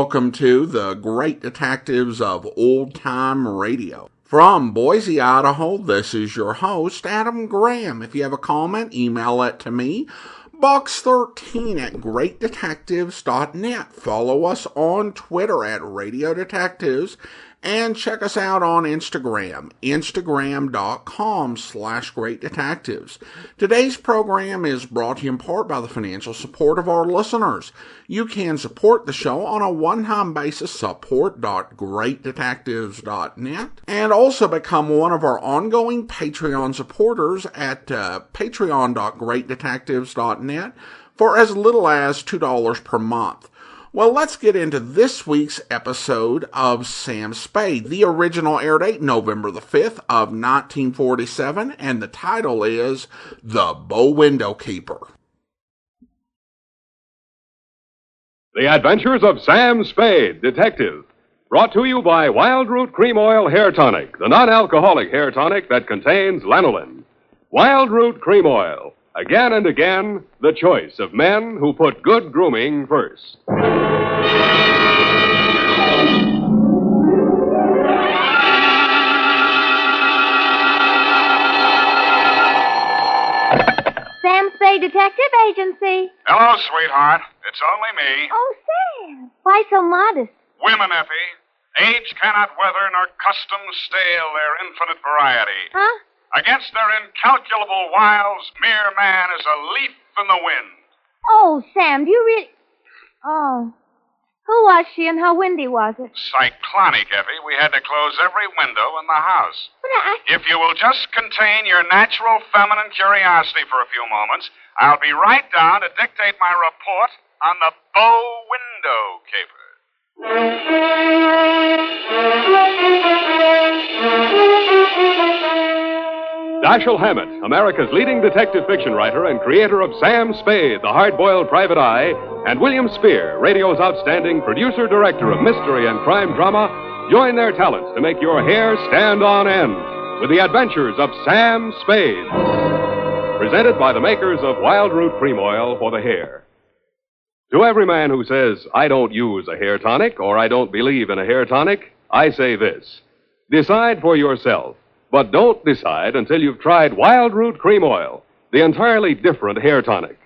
welcome to the Great Detectives of Old Time Radio. From Boise, Idaho, this is your host, Adam Graham. If you have a comment, email it to me, box13@greatdetectives.net. Follow us on Twitter at Radio Detectives, and check us out on Instagram, instagram.com/Great Detectives. Today's program is brought to you in part by the financial support of our listeners. You can support the show on a one-time basis, support.greatdetectives.net, and also become one of our ongoing Patreon supporters at patreon.greatdetectives.net for as little as $2 per month. Well, let's get into this week's episode of Sam Spade. The original air date, November the 5th of 1947, and the title is The Bow Window Keeper. The Adventures of Sam Spade, Detective. Brought to you by Wild Root Cream Oil Hair Tonic, the non-alcoholic hair tonic that contains lanolin. Wild Root Cream Oil. Again and again, the choice of men who put good grooming first. Sam Spade Detective Agency. Hello, sweetheart. It's only me. Oh, Sam. Why so modest? Women, Effie. Age cannot weather nor custom stale their infinite variety. Huh? Against their incalculable wiles, mere man is a leaf in the wind. Oh, Sam, do you really... Oh. Who was she and how windy was it? Cyclonic, Effie. We had to close every window in the house. But If you will just contain your natural feminine curiosity for a few moments, I'll be right down to dictate my report on the bow window caper. Dashiell Hammett, America's leading detective fiction writer and creator of Sam Spade, the hard-boiled private eye, and William Spear, radio's outstanding producer-director of mystery and crime drama, join their talents to make your hair stand on end with the adventures of Sam Spade. Presented by the makers of Wild Root Cream Oil for the hair. To every man who says, I don't use a hair tonic or I don't believe in a hair tonic, I say this. Decide for yourself. But don't decide until you've tried Wild Root Cream Oil, the entirely different hair tonic.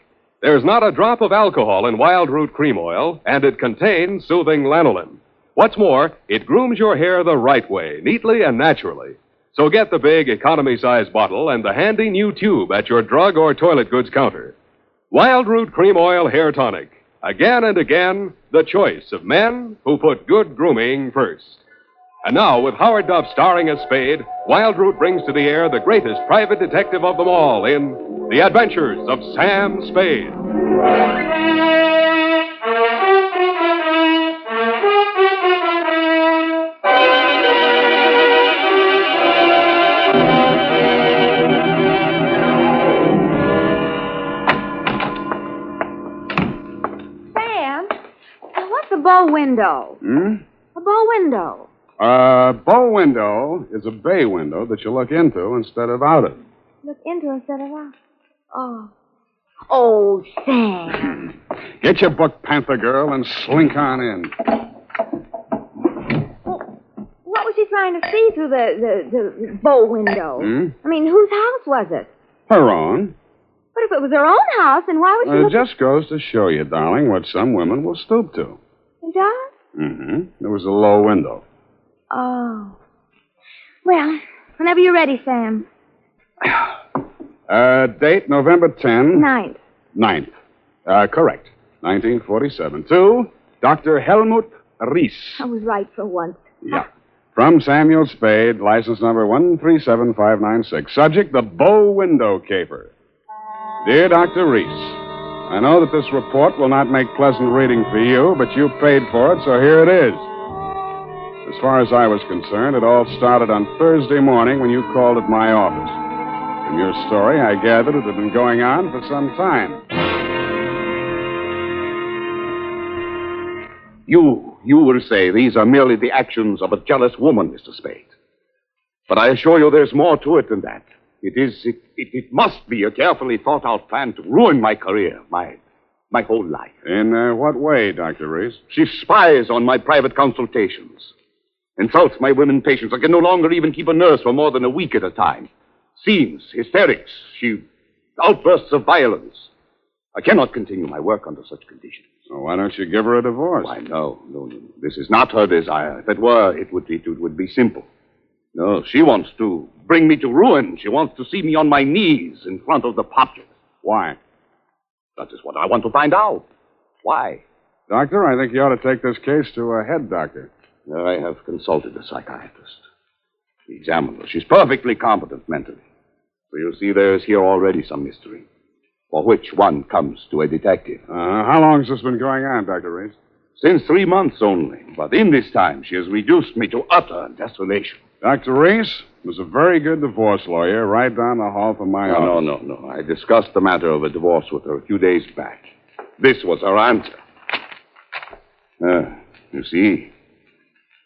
There's not a drop of alcohol in Wild Root Cream Oil, and it contains soothing lanolin. What's more, it grooms your hair the right way, neatly and naturally. So get the big economy-size bottle and the handy new tube at your drug or toilet goods counter. Wild Root Cream Oil Hair Tonic. Again and again, the choice of men who put good grooming first. And now, with Howard Duff starring as Spade, Wild Root brings to the air the greatest private detective of them all in The Adventures of Sam Spade. Sam, what's a bow window? A bow window. Bow window is a bay window that you look into instead of out of. Look into instead of out. Oh. Oh, Sam. Get your book, Panther Girl, and slink on in. Well, what was she trying to see through the bow window? I mean, whose house was it? Her own. But if it was her own house, then why would she It just goes to show you, darling, what some women will stoop to. It does? There was a low window. Oh. Well, whenever you're ready, Sam. Date November 10. 9th. 9th. Correct. 1947. To Dr. Helmut Ries. I was right for once. Yeah. From Samuel Spade, license number 137596. Subject, the bow window caper. Dear Dr. Ries, I know that this report will not make pleasant reading for you, but you paid for it, so here it is. As far as I was concerned, it all started on Thursday morning when you called at my office. From your story, I gathered it had been going on for some time. You will say these are merely the actions of a jealous woman, Mr. Spade. But I assure you there's more to it than that. It must be a carefully thought-out plan to ruin my career, my My whole life. In what way, Dr. Reese? She spies on my private consultations. Insults my women patients. I can no longer even keep a nurse for more than a week at a time. Scenes, hysterics, outbursts of violence. I cannot continue my work under such conditions. Well, why don't you give her a divorce? Why, no. This is not her desire. If it were, it would be simple. No, she wants to bring me to ruin. She wants to see me on my knees in front of the populace. Why? That is what I want to find out. Why? Doctor, I think you ought to take this case to a head doctor. I have consulted a psychiatrist. He examined her. She's perfectly competent mentally. So you see, there is here already some mystery, for which one comes to a detective. How long has this been going on, Dr. Reese? Since 3 months only. But in this time, she has reduced me to utter desolation. Dr. Reese was a very good divorce lawyer right down the hall from my office. No. I discussed the matter of a divorce with her a few days back. This was her answer. You see,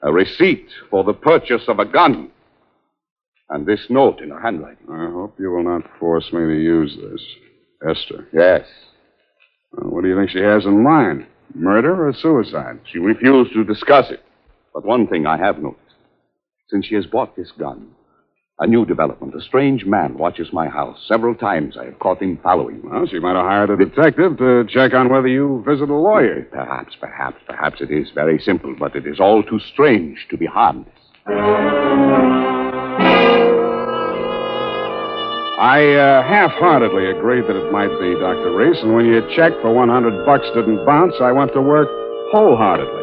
a receipt for the purchase of a gun. And this note in her handwriting. I hope you will not force me to use this. Esther. Yes. Well, what do you think she has in mind? Murder or suicide? She refused to discuss it. But one thing I have noticed. Since she has bought this gun, a new development. A strange man watches my house. Several times I have caught him following me. Well, she might have hired a detective to check on whether you visit a lawyer. Perhaps it is very simple, but it is all too strange to be harmless. I half-heartedly agreed that it might be, Dr. Reese, and when your check for $100 didn't bounce, I went to work wholeheartedly.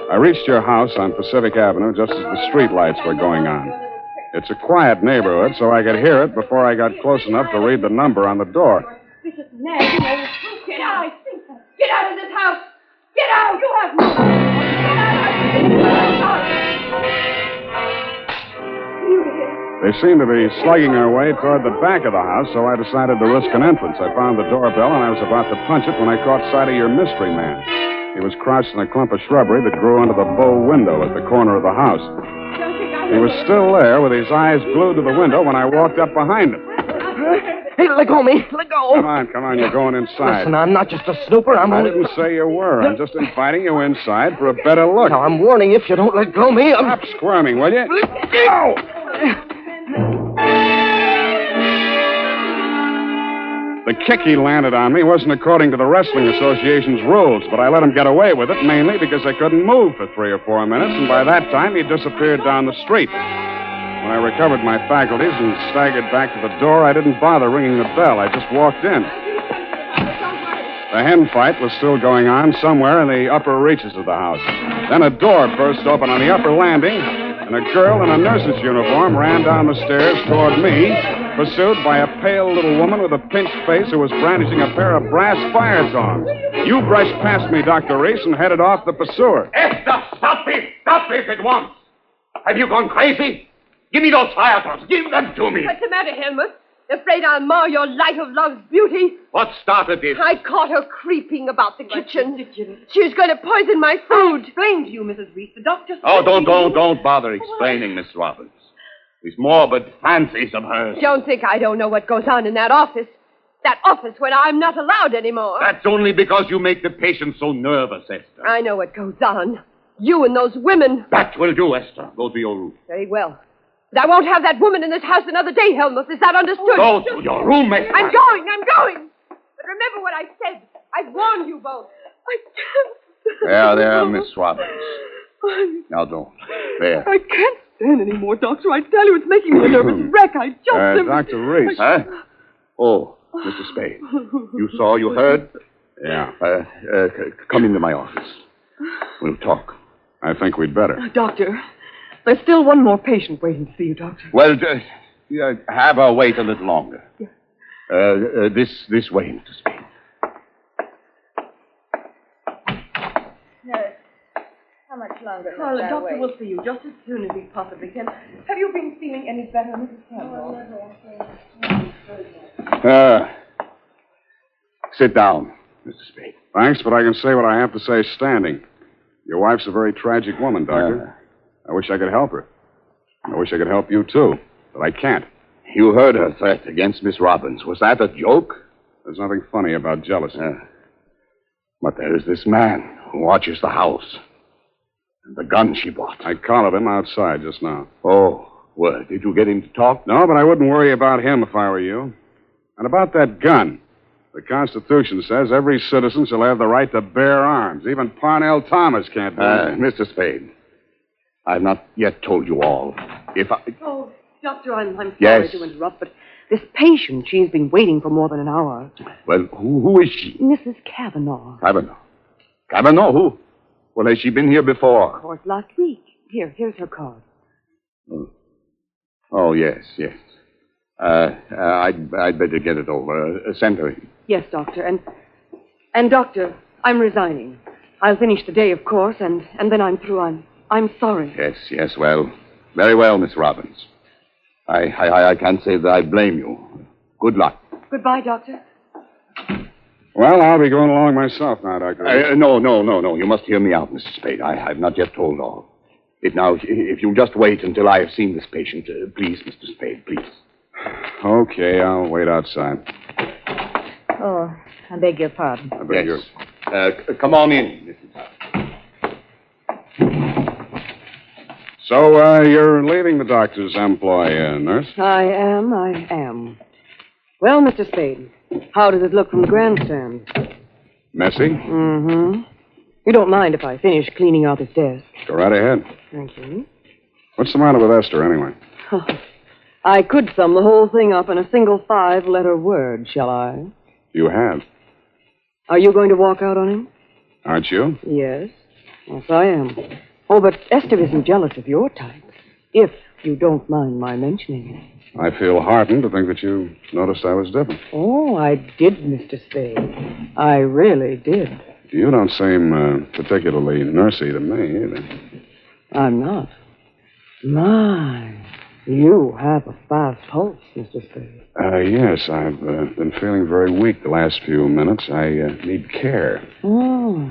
I reached your house on Pacific Avenue just as the street lights were going on. It's a quiet neighborhood, so I could hear it before I got close enough to read the number on the door. Get out! Get out of this house! Get out! You have no... Get out! They seemed to be slugging their way toward the back of the house, so I decided to risk an entrance. I found the doorbell, and I was about to punch it when I caught sight of your mystery man. He was crouched in a clump of shrubbery that grew under the bow window at the corner of the house. He was still there with his eyes glued to the window when I walked up behind him. Hey, let go of me. Let go. Come on. You're going inside. Listen, I'm not just a snooper. I didn't say you were. I'm just inviting you inside for a better look. Now, I'm warning you, if you don't let go of me, Stop squirming, will you? Go! The kick he landed on me wasn't according to the Wrestling Association's rules, but I let him get away with it, mainly because I couldn't move for 3 or 4 minutes, and by that time he disappeared down the street. When I recovered my faculties and staggered back to the door, I didn't bother ringing the bell. I just walked in. The hen fight was still going on somewhere in the upper reaches of the house. Then a door burst open on the upper landing, and a girl in a nurse's uniform ran down the stairs toward me, pursued by a pale little woman with a pinched face who was brandishing a pair of brass fire tongs. You brushed past me, Dr. Reese, and headed off the pursuer. Esther, stop this! Stop this at once! Have you gone crazy? Give me those fire tongs. Give them to me. What's the matter, Helmut? Afraid I'll mar your light of love's beauty? What started this? I caught her creeping about the kitchen. She was going to poison my food. I explained to you, Mrs. Reese. The doctor... Oh, don't bother explaining, Miss Roberts. These morbid fancies of hers. Don't think I don't know what goes on in that office. That office when I'm not allowed anymore. That's only because you make the patient so nervous, Esther. I know what goes on. You and those women. That will do, Esther. Go to your room. Very well. But I won't have that woman in this house another day, Helmut. Is that understood? Go to your room, Esther. I'm going. But remember what I said. I've warned you both. I can't. There, Miss Roberts. Now don't. There. I can't stand any more, Doctor. I tell you, it's making me a nervous wreck. I just... Dr. Reese. Huh? Oh, Mr. Spade. You saw, you heard? Yeah. Come into my office. We'll talk. I think we'd better. Doctor, there's still one more patient waiting to see you, Doctor. Well, have her wait a little longer. Yeah. This way, Mr. Spade. How much longer? Well, the doctor will see you just as soon as he possibly can. Have you been feeling any better, Mrs. Campbell? Sit down, Mr. Spade. Thanks, but I can say what I have to say standing. Your wife's a very tragic woman, Doctor. I wish I could help her. I wish I could help you, too, but I can't. You heard her threat against Miss Robbins. Was that a joke? There's nothing funny about jealousy. But there is this man who watches the house. And the gun she bought. I collared him outside just now. Oh, well, did you get him to talk? No, but I wouldn't worry about him if I were you. And about that gun. The Constitution says every citizen shall have the right to bear arms. Even Parnell Thomas can't do it. Mr. Spade, I've not yet told you all. If I... Oh, Doctor, I'm sorry Yes. to interrupt, but this patient, she's been waiting for more than an hour. Well, who is she? Mrs. Kavanaugh. Kavanaugh. Kavanaugh, who? Well, has she been here before? Of course, last week. Here's her card. Oh, yes. I'd better get it over. Send her in. Yes, Doctor. And Doctor, I'm resigning. I'll finish the day, of course, and then I'm through. I'm sorry. Yes, well. Very well, Miss Robbins. I can't say that I blame you. Good luck. Goodbye, Doctor. Well, I'll be going along myself now, Doctor. No. You must hear me out, Mr. Spade. I've not yet told all. If you'll just wait until I have seen this patient, please, Mr. Spade, please. Okay, I'll wait outside. Oh, I beg your pardon. I beg yours. Come on in, Mrs. Hunt. So, you're leaving the doctor's employ, nurse? I am. Well, Mr. Spade, how does it look from the grandstand? Messy? Mm-hmm. You don't mind if I finish cleaning out his desk? Go right ahead. Thank you. What's the matter with Esther, anyway? I could sum the whole thing up in a single 5-letter word, shall I? You have. Are you going to walk out on him? Aren't you? Yes, I am. Oh, but Esther isn't jealous of your type, if you don't mind my mentioning it. I feel heartened to think that you noticed I was different. Oh, I did, Mr. Spade. I really did. You don't seem particularly nursey to me, either. I'm not. My, you have a fast pulse, Mr. Spade. Yes, I've been feeling very weak the last few minutes. I need care. Oh,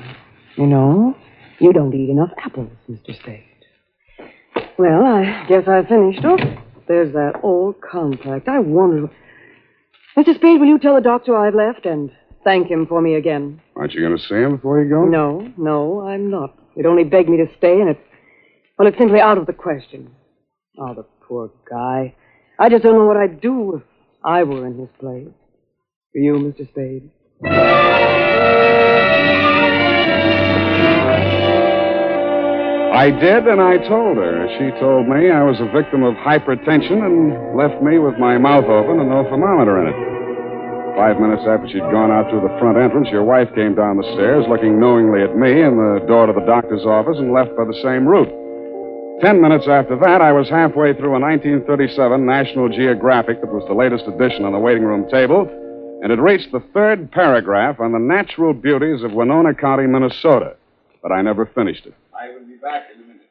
you don't eat enough apples, Mr. Spade. Well, I guess I finished. Oh, there's that old contract. I wonder... Mr. Spade, will you tell the doctor I've left and thank him for me again? Aren't you going to see him before you go? No, I'm not. He'd only begged me to stay, and it's simply out of the question. Oh, the poor guy. I just don't know what I'd do if I were in his place. For you, Mr. Spade. I did, and I told her. She told me I was a victim of hypertension and left me with my mouth open and no thermometer in it. 5 minutes after she'd gone out through the front entrance, your wife came down the stairs, looking knowingly at me and the door to the doctor's office, and left by the same route. 10 minutes after that, I was halfway through a 1937 National Geographic that was the latest edition on the waiting room table, and had reached the third paragraph on the natural beauties of Winona County, Minnesota. But I never finished it. I will be back in a minute.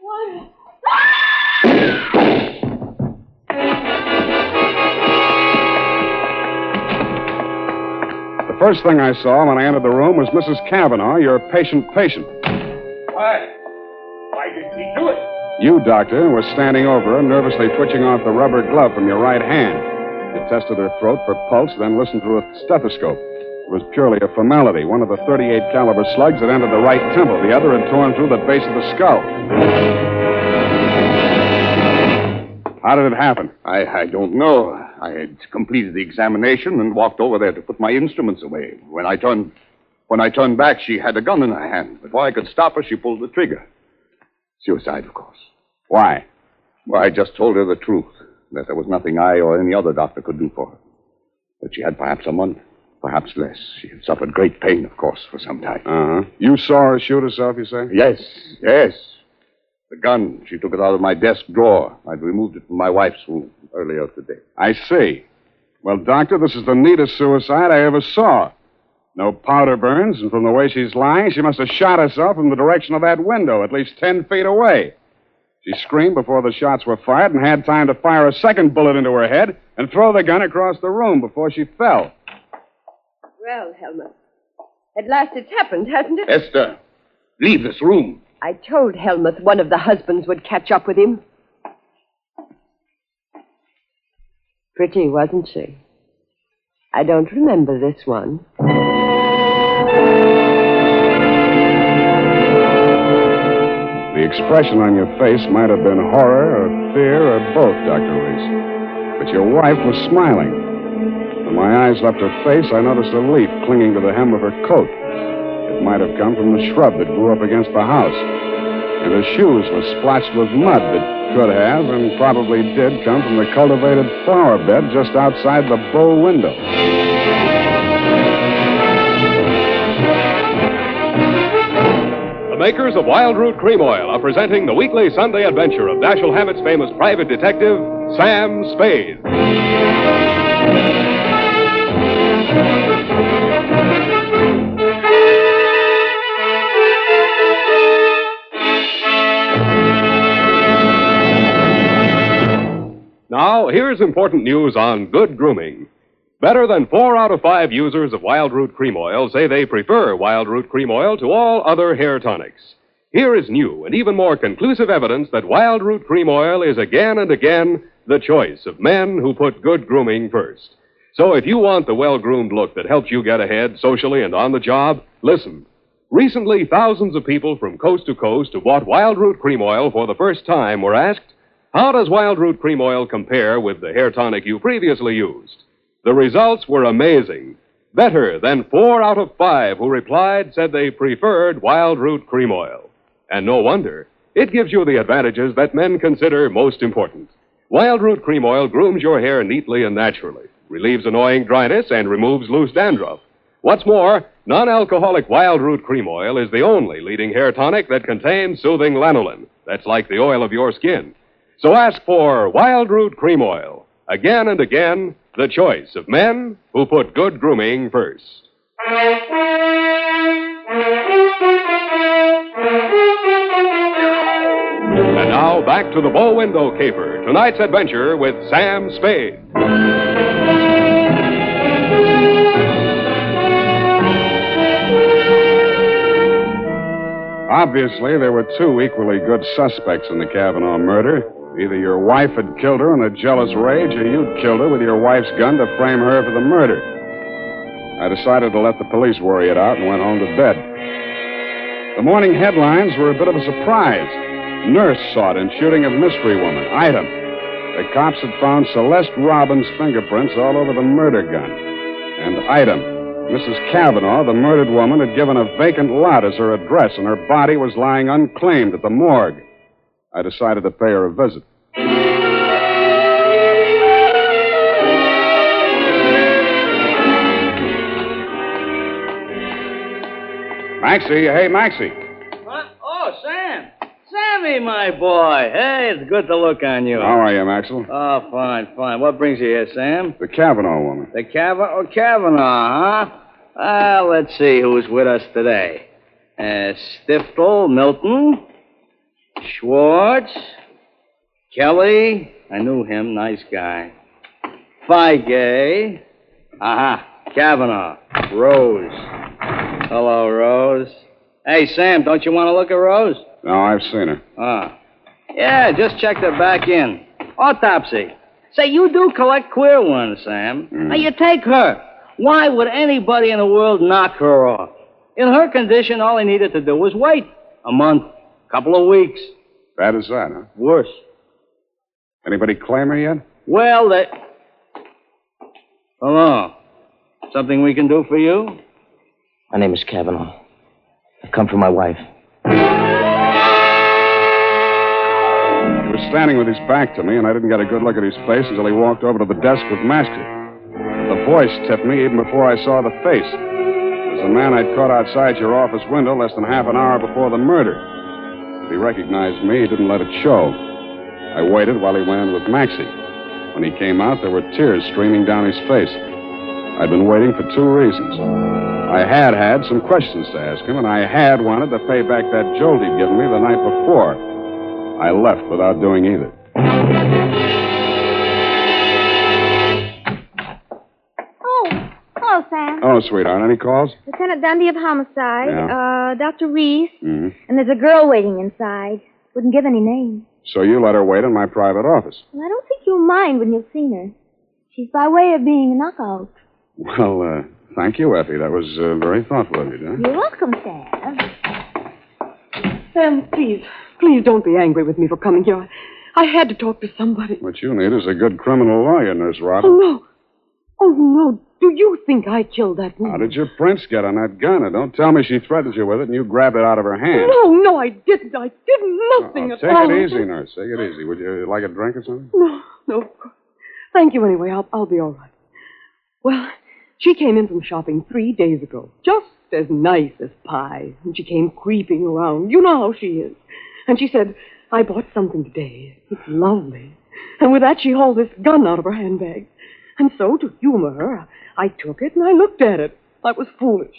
What? The first thing I saw when I entered the room was Mrs. Kavanaugh, your patient. Why did he do it? You, doctor, were standing over her, nervously twitching off the rubber glove from your right hand. You tested her throat for pulse, then listened through a stethoscope. It was purely a formality. One of the .38 caliber slugs had entered the right temple. The other had torn through the base of the skull. How did it happen? I don't know. I had completed the examination and walked over there to put my instruments away. When I turned back, she had a gun in her hand. Before I could stop her, she pulled the trigger. Suicide, of course. Why? Well, I just told her the truth, that there was nothing I or any other doctor could do for her. That she had perhaps a month, perhaps less. She had suffered great pain, of course, for some time. Uh-huh. You saw her shoot herself, you say? Yes. The gun, she took it out of my desk drawer. I'd removed it from my wife's room earlier today. I see. Well, doctor, this is the neatest suicide I ever saw. No powder burns, and from the way she's lying, she must have shot herself from the direction of that window, at least 10 feet away. She screamed before the shots were fired and had time to fire a second bullet into her head and throw the gun across the room before she fell. Well, Helmut, at last it's happened, hasn't it? Esther, leave this room. I told Helmut one of the husbands would catch up with him. Pretty, wasn't she? I don't remember this one. The expression on your face might have been horror or fear or both, Dr. Reese. But your wife was smiling. When my eyes left her face, I noticed a leaf clinging to the hem of her coat. It might have come from the shrub that grew up against the house. And her shoes were splotched with mud that could have and probably did come from the cultivated flower bed just outside the bow window. The makers of Wild Root Cream Oil are presenting the weekly Sunday adventure of Dashiell Hammett's famous private detective, Sam Spade. Now, here's important news on good grooming. Better than 4 out of 5 users of Wild Root Cream Oil say they prefer Wild Root Cream Oil to all other hair tonics. Here is new and even more conclusive evidence that Wild Root Cream Oil is again and again the choice of men who put good grooming first. So if you want the well-groomed look that helps you get ahead socially and on the job, listen. Recently, thousands of people from coast to coast who bought Wild Root Cream Oil for the first time were asked, how does Wild Root Cream Oil compare with the hair tonic you previously used? The results were amazing. Better than 4 out of 5 who replied said they preferred Wild Root Cream Oil. And no wonder. It gives you the advantages that men consider most important. Wild Root Cream Oil grooms your hair neatly and naturally, relieves annoying dryness, and removes loose dandruff. What's more, non-alcoholic Wild Root Cream Oil is the only leading hair tonic that contains soothing lanolin. That's like the oil of your skin. So ask for Wild Root Cream Oil. Again and again, the choice of men who put good grooming first. And now, back to the bow window caper. Tonight's adventure with Sam Spade. Obviously, there were 2 equally good suspects in the Kavanaugh murder. Either your wife had killed her in a jealous rage, or you'd killed her with your wife's gun to frame her for the murder. I decided to let the police worry it out and went home to bed. The morning headlines were a bit of a surprise. Nurse sought in shooting of mystery woman. Item. The cops had found Celeste Robbins' fingerprints all over the murder gun. And item. Mrs. Kavanaugh, the murdered woman, had given a vacant lot as her address, and her body was lying unclaimed at the morgue. I decided to pay her a visit. Maxie, hey, Maxie. What? Oh, Sam. Sammy, my boy. Hey, it's good to look on you. How are you, Maxwell? Oh, fine, fine. What brings you here, Sam? The Kavanaugh woman. The Kavanaugh, huh? Let's see who's with us today. Stiftel, Milton, Schwartz, Kelly. I knew him. Nice guy. Feige. Kavanaugh. Rose. Hello, Rose. Hey, Sam, don't you want to look at Rose? No, I've seen her. Yeah, just checked her back in. Autopsy. Say, you do collect queer ones, Sam. Now, you take her. Why would anybody in the world knock her off? In her condition, all he needed to do was wait. A month. Couple of weeks. Bad as that, huh? Worse. Anybody claim her yet? Well, Hello. Something we can do for you? My name is Kavanaugh. I've come for my wife. He was standing with his back to me, and I didn't get a good look at his face until he walked over to the desk with Master. The voice tipped me even before I saw the face. It was the man I'd caught outside your office window less than half an hour before the murder. If he recognized me, he didn't let it show. I waited while he went in with Maxie. When he came out, there were tears streaming down his face. I'd been waiting for 2 reasons. I had some questions to ask him, and I had wanted to pay back that jolt he'd given me the night before. I left without doing either. Oh, hello, Sam. Oh, sweetheart. Any calls? Lieutenant Dundee of Homicide, Yeah. Dr. Reese, Mm-hmm. and there's a girl waiting inside. Wouldn't give any name. So you let her wait in my private office. Well, I don't think you'll mind when you've seen her. She's by way of being a knockout. Well, thank you, Effie. That was very thoughtful of you, John. You're welcome, Sam. Sam, please don't be angry with me for coming here. I had to talk to somebody. What you need is a good criminal lawyer, Nurse Robin. Oh, no. Oh, no. Do you think I killed that woman? How did your prints get on that gun? And don't tell me she threatened you with it and you grabbed it out of her hand. No, I didn't. I did nothing at all. Take it easy, Nurse. Take it easy. Would you like a drink or something? No, of course. Thank you anyway. I'll be all right. Well, she came in from shopping 3 days ago. Just as nice as pie. And she came creeping around. You know how she is. And she said, I bought something today. It's lovely. And with that, she hauled this gun out of her handbag. And so, to humor her, I took it and I looked at it. I was foolish.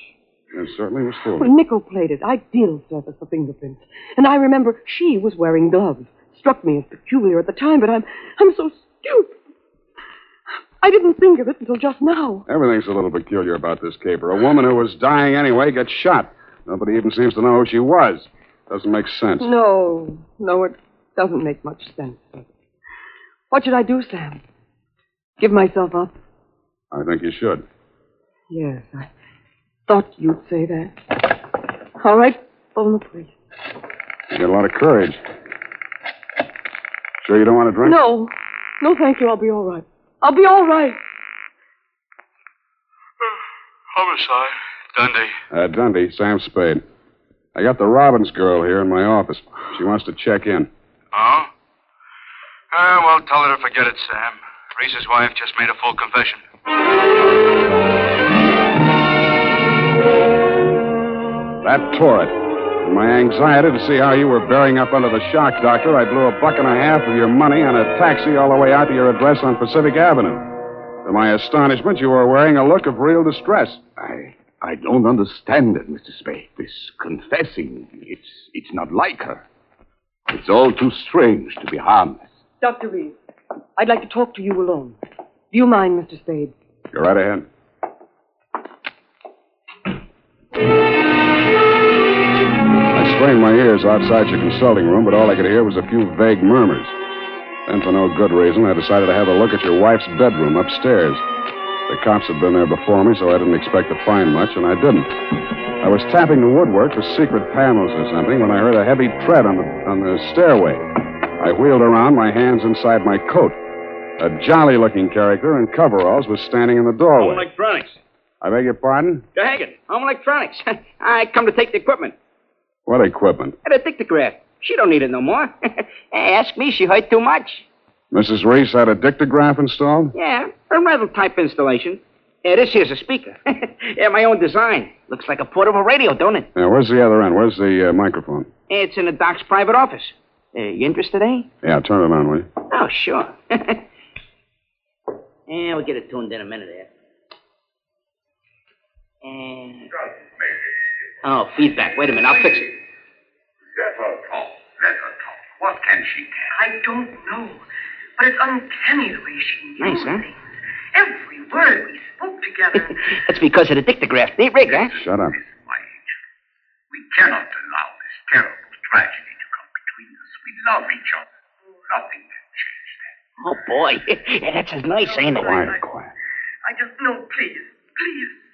It certainly was foolish. Well, nickel-plated, ideal surface for fingerprints. And I remember she was wearing gloves. Struck me as peculiar at the time, but I'm so stupid. I didn't think of it until just now. Everything's a little peculiar about this caper. A woman who was dying anyway gets shot. Nobody even seems to know who she was. Doesn't make sense. No, it doesn't make much sense. What should I do, Sam? Give myself up? I think you should. Yes, I thought you'd say that. All right, phone the police. You got a lot of courage. Sure you don't want a drink? No, thank you. I'll be all right. I'll be all right. Homicide. Dundee. Dundee, Sam Spade. I got the Robbins girl here in my office. She wants to check in. Oh? Well, tell her to forget it, Sam. Reese's wife just made a full confession. That tore it. In my anxiety to see how you were bearing up under the shock, Doctor, I blew $1.50 of your money on a taxi all the way out to your address on Pacific Avenue. To my astonishment, you were wearing a look of real distress. I don't understand it, Mr. Spade. This confessing, it's not like her. It's all too strange to be harmless. Dr. Reed, I'd like to talk to you alone. Do you mind, Mr. Spade? Go right ahead. I strained my ears outside your consulting room, but all I could hear was a few vague murmurs. Then, for no good reason, I decided to have a look at your wife's bedroom upstairs. The cops had been there before me, so I didn't expect to find much, and I didn't. I was tapping the woodwork for secret panels or something when I heard a heavy tread on the stairway. I wheeled around, my hands inside my coat. A jolly-looking character in coveralls was standing in the doorway. Home Electronics. I beg your pardon? Daggett, Home Electronics. I come to take the equipment. What equipment? The dictograph. She don't need it no more. Ask me, she hurt too much. Mrs. Reese had a dictograph installed? Yeah, a rental type installation. This here's a speaker. My own design. Looks like a portable radio, don't it? Yeah, where's the other end? Where's the microphone? It's in the doc's private office. You interested, eh? Yeah, turn it on, will you? Oh, sure. Yeah, we'll get it tuned in a minute here. Oh, feedback. Wait a minute, I'll fix it. Let her talk. What can she tell? I don't know. But it's uncanny the way she knew Nice, huh? things. Every word we spoke together. That's because of the dictograph. Neat rig, huh? Shut up. We cannot allow this terrible tragedy to come between us. We love each other. Nothing can change that. Oh, boy. That's as nice, ain't it? Quiet. I just know, please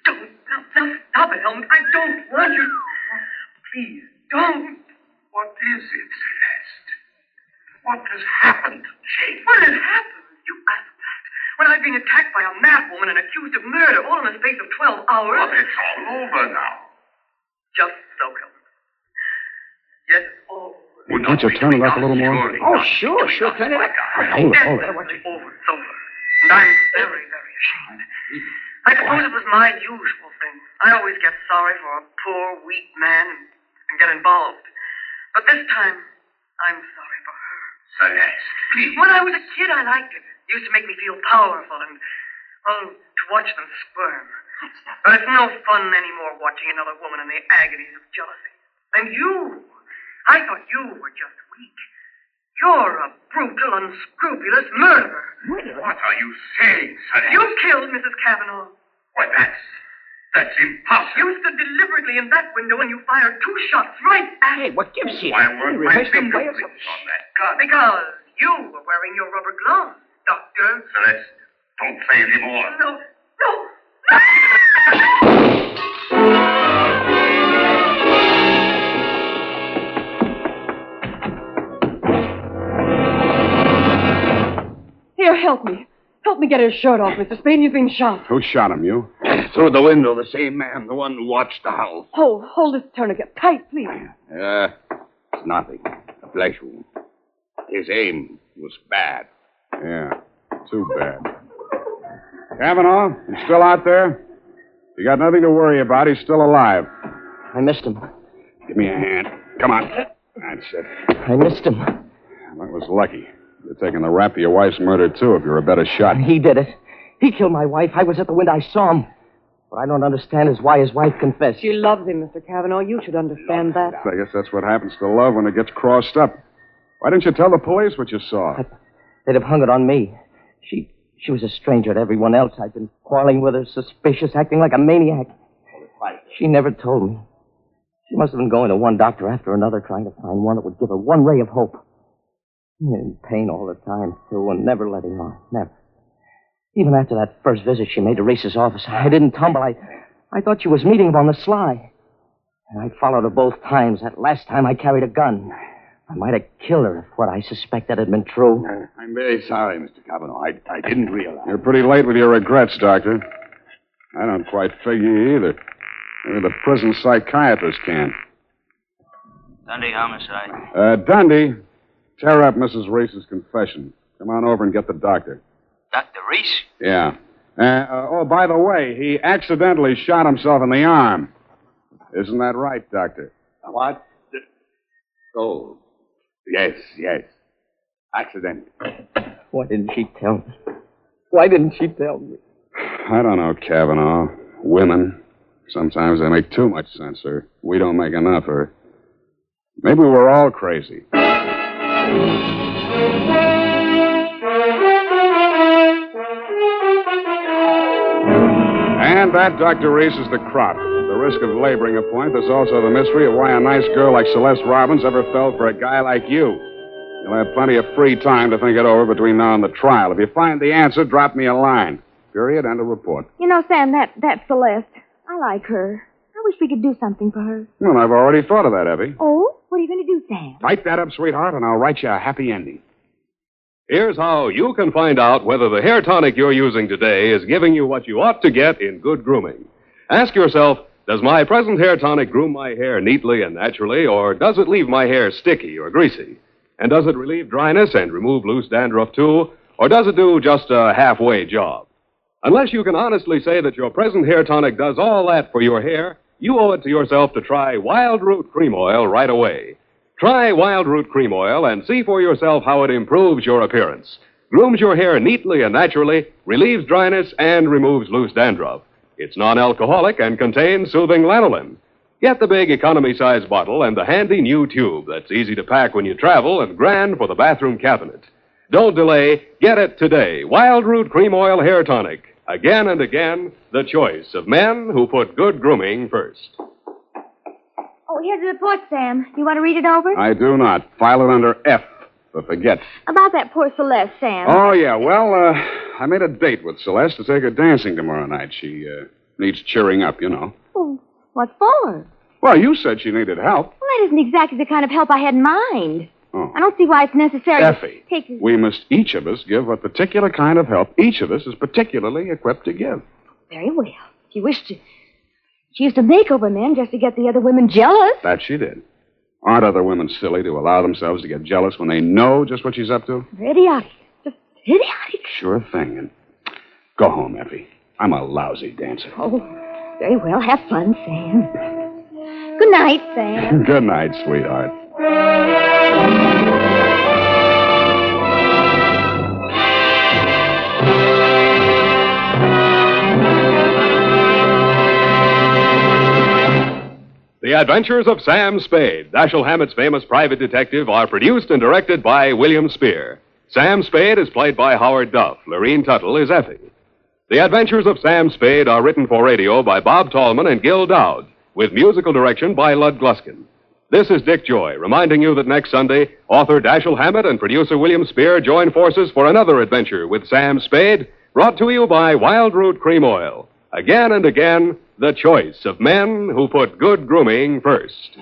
don't. Now stop it, Helmut. I don't want you. Please don't. What is it, Celeste? What has happened to Jane? What has happened? You asked that. When I've been attacked by a madwoman and accused of murder, all in the space of 12 hours. But it's all over now. Just so, Helmut. Yes, it's all over. Can't you turn it up a little more? Oh, sure. Turn it up. Hold it. It's over. It's over. And I'm very, very ashamed. I suppose it was my usual thing. I always get sorry for a poor, weak man and get involved. But this time, I'm sorry for her. Celeste, please. When I was a kid, I liked it. It used to make me feel powerful and, well, to watch them squirm. But it's no fun anymore watching another woman in the agonies of jealousy. And you, I thought you were just weak. You're a brutal, unscrupulous murderer. What are you saying, Celeste? You killed Mrs. Cavanaugh. Why, that's impossible. You stood deliberately in that window and you fired 2 shots right at Hey, what gives you? Why weren't my fingerprints on that gun? Because you were wearing your rubber gloves, Doctor. Celeste, don't say any more. No. Here, help me. Help me get his shirt off, Mr. Spade. He's been shot. Who shot him, you? Through the window, the same man, the one who watched the house. Hold this tourniquet tight, please. It's nothing. A flesh wound. His aim was bad. Yeah, too bad. Kavanaugh, you still out there? You got nothing to worry about. He's still alive. I missed him. Give me a hand. Come on. That's it. I missed him. That was lucky. You're taking the rap for your wife's murder, too, if you're a better shot. He did it. He killed my wife. I was at the window. I saw him. What I don't understand is why his wife confessed. She loves him, Mr. Kavanaugh. You should understand that. I guess that's what happens to love when it gets crossed up. Why didn't you tell the police what you saw? They'd have hung it on me. She was a stranger to everyone else. I'd been quarreling with her, suspicious, acting like a maniac. She never told me. She must have been going to one doctor after another, trying to find one that would give her one ray of hope. In pain all the time, too, and never letting on. Never. Even after that first visit she made to Reese's office, I didn't tumble. I thought she was meeting him on the sly. And I followed her both times. That last time I carried a gun. I might have killed her if what I suspected had been true. I'm very sorry, Mr. Kavanaugh. I didn't realize. You're pretty late with your regrets, Doctor. I don't quite figure either. Maybe the prison psychiatrist can. Dundee homicide. Dundee, tear up Mrs. Reese's confession. Come on over and get the doctor. Dr. Reese? Yeah. By the way, he accidentally shot himself in the arm. Isn't that right, Doctor? What? Oh, yes. Accident. Why didn't she tell me? Why didn't she tell me? I don't know, Kavanaugh. Women. Sometimes they make too much sense, or we don't make enough, or maybe we're all crazy. And that, Dr. Reese, is the crop. At the risk of laboring a point, there's also the mystery of why a nice girl like Celeste Robbins ever fell for a guy like you. You'll have plenty of free time to think it over between now and the trial. If you find the answer, drop me a line. Period, and a report. You know, Sam, that's Celeste. I like her. I wish we could do something for her. Well, I've already thought of that, Evie. Oh? What are you going to do, Sam? Write that up, sweetheart, and I'll write you a happy ending. Here's how you can find out whether the hair tonic you're using today is giving you what you ought to get in good grooming. Ask yourself, does my present hair tonic groom my hair neatly and naturally, or does it leave my hair sticky or greasy? And does it relieve dryness and remove loose dandruff, too? Or does it do just a halfway job? Unless you can honestly say that your present hair tonic does all that for your hair, you owe it to yourself to try Wild Root Cream Oil right away. Try Wild Root Cream Oil and see for yourself how it improves your appearance, grooms your hair neatly and naturally, relieves dryness, and removes loose dandruff. It's non-alcoholic and contains soothing lanolin. Get the big economy-size bottle and the handy new tube that's easy to pack when you travel and grand for the bathroom cabinet. Don't delay. Get it today. Wild Root Cream Oil Hair Tonic. Again and again, the choice of men who put good grooming first. Oh, here's the report, Sam. You want to read it over? I do not. File it under F for forget. About that poor Celeste, Sam. Oh, yeah. Well, I made a date with Celeste to take her dancing tomorrow night. She needs cheering up, you know. Oh, what for? Well, you said she needed help. Well, that isn't exactly the kind of help I had in mind. Oh. I don't see why it's necessary Effie, to take... we must each of us give a particular kind of help each of us is particularly equipped to give. Very well. She wished to... She used to make over men just to get the other women jealous. That she did. Aren't other women silly to allow themselves to get jealous when they know just what she's up to? Idiotic. Just idiotic. Sure thing. And go home, Effie. I'm a lousy dancer. Oh, very well. Have fun, Sam. Good night, Sam. Good night, sweetheart. The Adventures of Sam Spade, Dashiell Hammett's famous private detective, are produced and directed by William Spear. Sam Spade is played by Howard Duff. Lorene Tuttle is Effie. The Adventures of Sam Spade are written for radio by Bob Tallman and Gil Dowd, with musical direction by Lud Gluskin. This is Dick Joy, reminding you that next Sunday, author Dashiell Hammett and producer William Spear join forces for another adventure with Sam Spade, brought to you by Wild Root Cream Oil. Again and again, the choice of men who put good grooming first.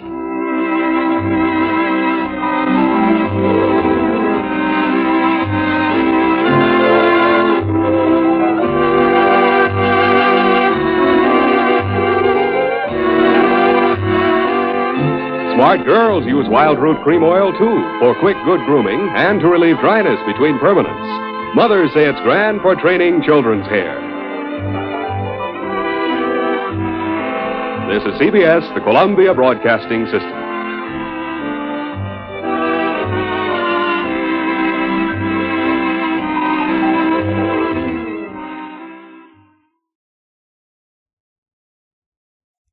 Smart girls use wild root cream oil, too, for quick, good grooming and to relieve dryness between permanents. Mothers say it's grand for training children's hair. This is CBS, the Columbia Broadcasting System.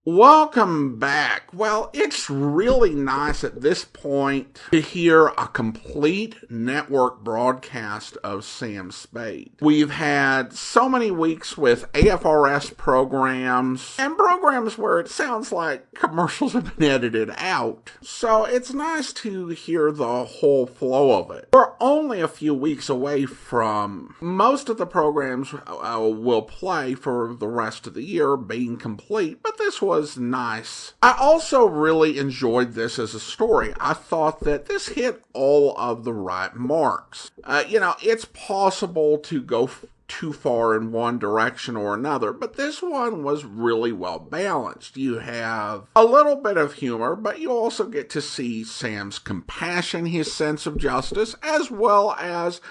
Welcome back. Well, it's really nice at this point to hear a complete network broadcast of Sam Spade. We've had so many weeks with AFRS programs and programs where it sounds like commercials have been edited out. So it's nice to hear the whole flow of it. We're only a few weeks away from most of the programs we'll play for the rest of the year being complete, but this was nice. I also really enjoyed this as a story. I thought that this hit all of the right marks. It's possible to go too far in one direction or another, but this one was really well balanced. You have a little bit of humor, but you also get to see Sam's compassion, his sense of justice, as well as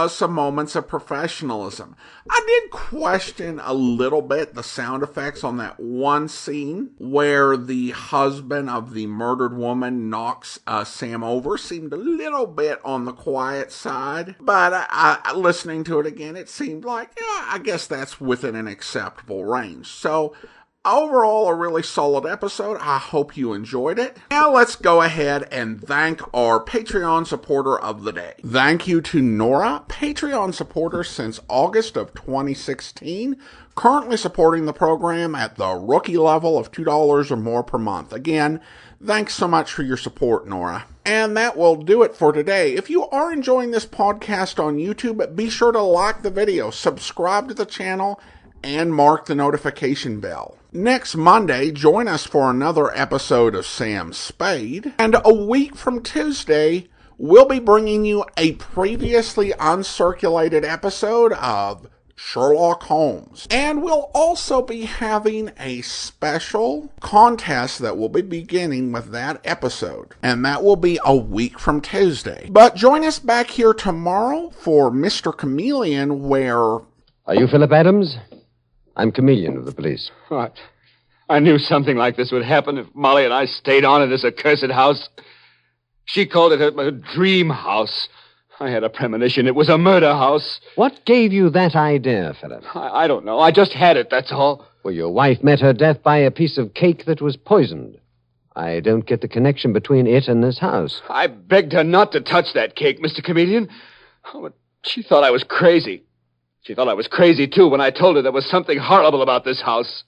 some moments of professionalism. I did question a little bit the sound effects on that one scene where the husband of the murdered woman knocks Sam over. Seemed a little bit on the quiet side, but listening to it again, it seemed like, I guess that's within an acceptable range. So overall, a really solid episode. I hope you enjoyed it. Now let's go ahead and thank our Patreon supporter of the day. Thank you to Nora, Patreon supporter since August of 2016, currently supporting the program at the rookie level of $2 or more per month. Again, thanks so much for your support, Nora. And that will do it for today. If you are enjoying this podcast on YouTube, be sure to like the video, subscribe to the channel, and mark the notification bell. Next Monday, join us for another episode of Sam Spade. And a week from Tuesday, we'll be bringing you a previously uncirculated episode of Sherlock Holmes. And we'll also be having a special contest that will be beginning with that episode. And that will be a week from Tuesday. But join us back here tomorrow for Mr. Chameleon, where... Are you Philip Adams? I'm Chameleon of the police. What? I knew something like this would happen if Molly and I stayed on in this accursed house. She called it her dream house. I had a premonition it was a murder house. What gave you that idea, Philip? I don't know. I just had it, that's all. Well, your wife met her death by a piece of cake that was poisoned. I don't get the connection between it and this house. I begged her not to touch that cake, Mr. Chameleon. Oh, but she thought I was crazy. She thought I was crazy, too, when I told her there was something horrible about this house.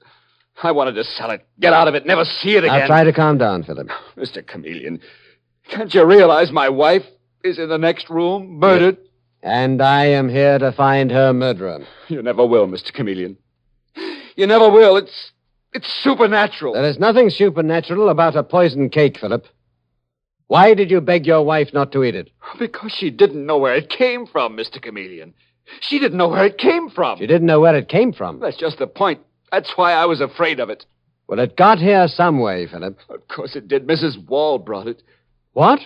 I wanted to sell it, get out of it, never see it again. Now, try to calm down, Philip. Mr. Chameleon, can't you realize my wife is in the next room, murdered? And I am here to find her murderer. You never will, Mr. Chameleon. You never will. It's supernatural. There is nothing supernatural about a poisoned cake, Philip. Why did you beg your wife not to eat it? Because she didn't know where it came from, Mr. Chameleon. She didn't know where it came from. She didn't know where it came from? That's just the point. That's why I was afraid of it. Well, it got here some way, Philip. Of course it did. Mrs. Wall brought it. What?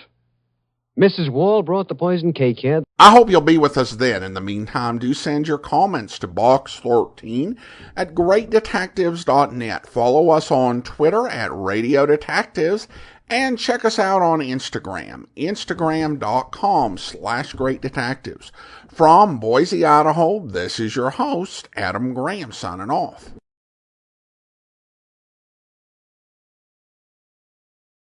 Mrs. Wall brought the poisoned cake here? I hope you'll be with us then. In the meantime, do send your comments to box13 at greatdetectives.net. Follow us on Twitter at Radio Detectives. And check us out on Instagram, instagram.com/greatdetectives. From Boise, Idaho, this is your host, Adam Graham, signing off.